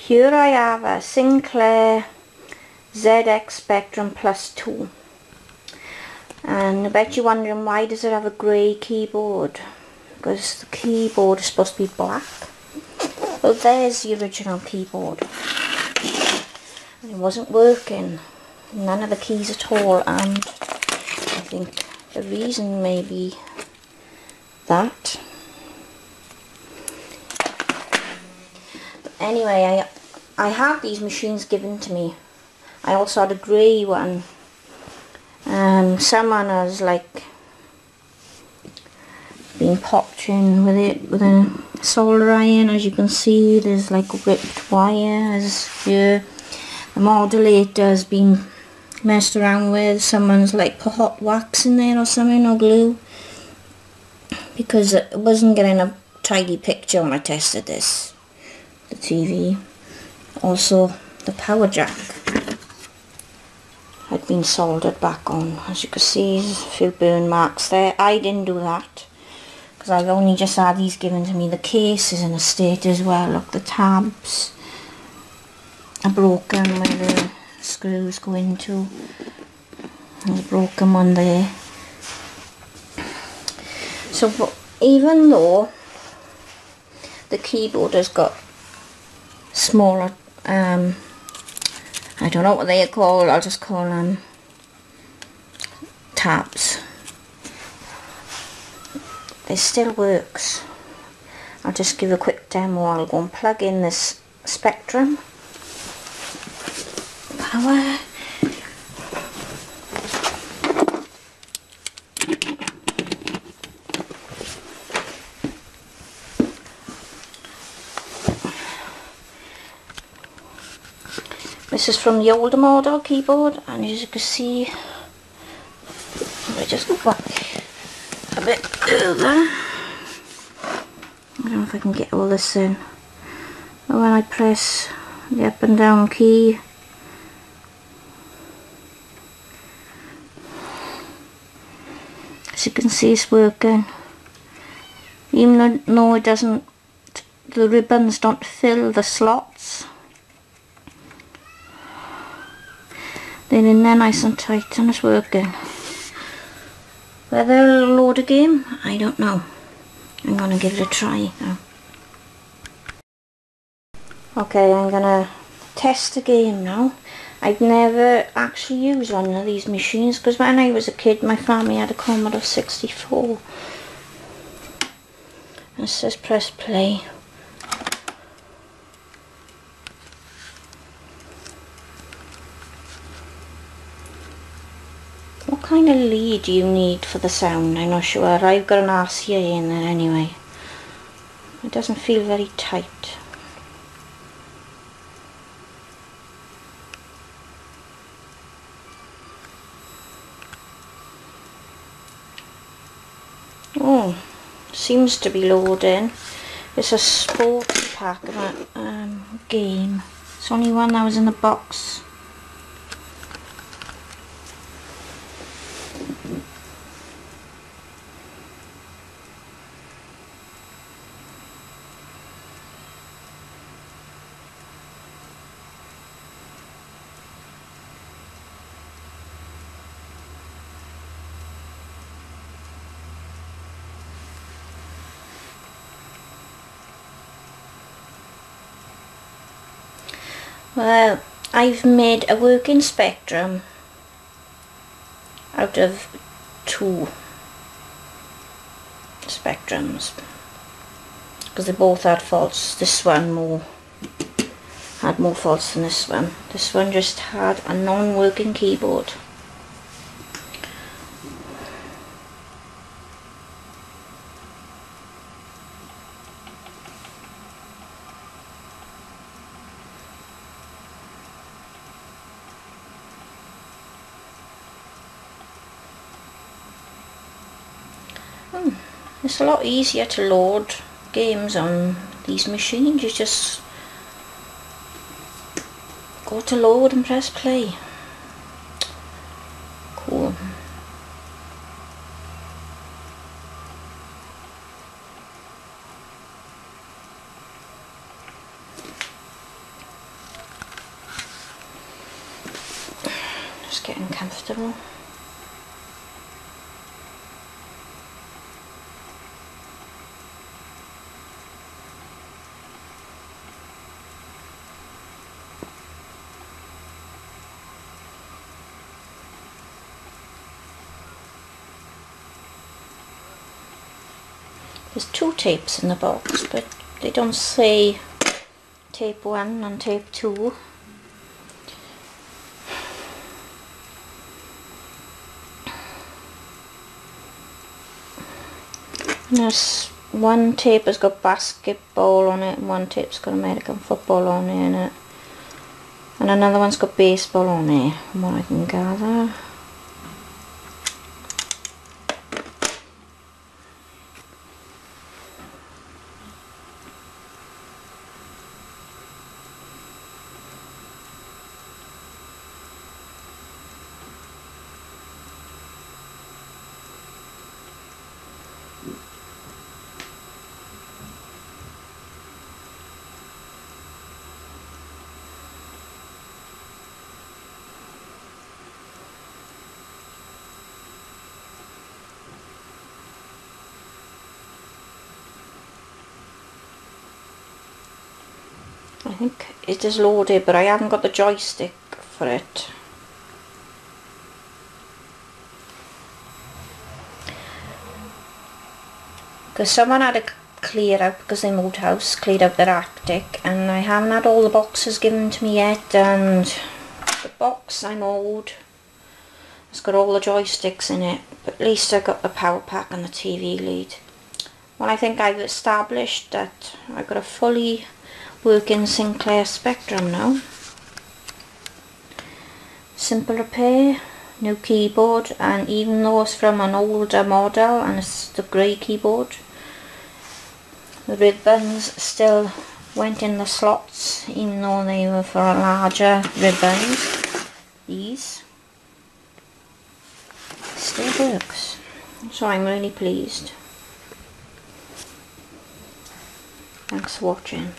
Here I have a Sinclair ZX Spectrum Plus 2. And I bet you're wondering, why does it have a grey keyboard? Because the keyboard is supposed to be black. Well, there's the original keyboard. And it wasn't working. None of the keys at all, and I think the reason may be that. But anyway, I had these machines given to me. I also had a grey one. Someone has like been popped in with it with a solder iron. As you can see, there's like ripped wires here. The modulator has been messed around with. Someone's like put hot wax in there or something, or glue, because it wasn't getting a tidy picture when I tested this. The TV. Also, the power jack had been soldered back on. As you can see, there's a few burn marks there. I didn't do that because I've only just had these given to me. The case is in a state as well. Look, the tabs are broken where the screws go into. There's a broken one there. So even though the keyboard has got smaller, I don't know what they are called, I'll just call them tabs, it still works. I'll just give a quick demo. I'll go and plug in this Spectrum power. This is from the older model keyboard, and as you can see, I just go back a bit further. I don't know if I can get all this in. But when I press the up and down key, as you can see, it's working. Even though it doesn't, the ribbons don't fill the slots. They're in there nice and tight, and it's working. Whether it'll load a game, I don't know. I'm going to give it a try now. Okay, I'm going to test the game now. I've never actually used one of these machines because when I was a kid my family had a Commodore 64. And it says press play. What kind of lead do you need for the sound? I'm not sure. I've got an RCA in there anyway. It doesn't feel very tight. Oh, seems to be loading. It's a sports pack of a game. It's only one that was in the box. Well, I've made a working Spectrum out of two Spectrums because they both had faults. This one had more faults than this one. This one just had a non-working keyboard. It's a lot easier to load games on these machines. You just go to load and press play. Cool. Just getting comfortable. There's 2 tapes in the box, but they don't say tape 1 and tape 2. And there's one tape has got basketball on it, and one tape's got American football on it, and another one's got baseball on it, from what I can gather. I think it is loaded, but I haven't got the joystick for it. Because someone had to clear out, because they moved house, cleared out their attic, and I haven't had all the boxes given to me yet, and the box I mowed, it's got all the joysticks in it, but at least I got the power pack and the TV lead. Well, I think I've established that I've got a fully working Sinclair Spectrum now. Simple repair, new keyboard, and even though it's from an older model and it's the grey keyboard, the ribbons still went in the slots even though they were for a larger ribbons. These still works, so I'm really pleased. Thanks for watching.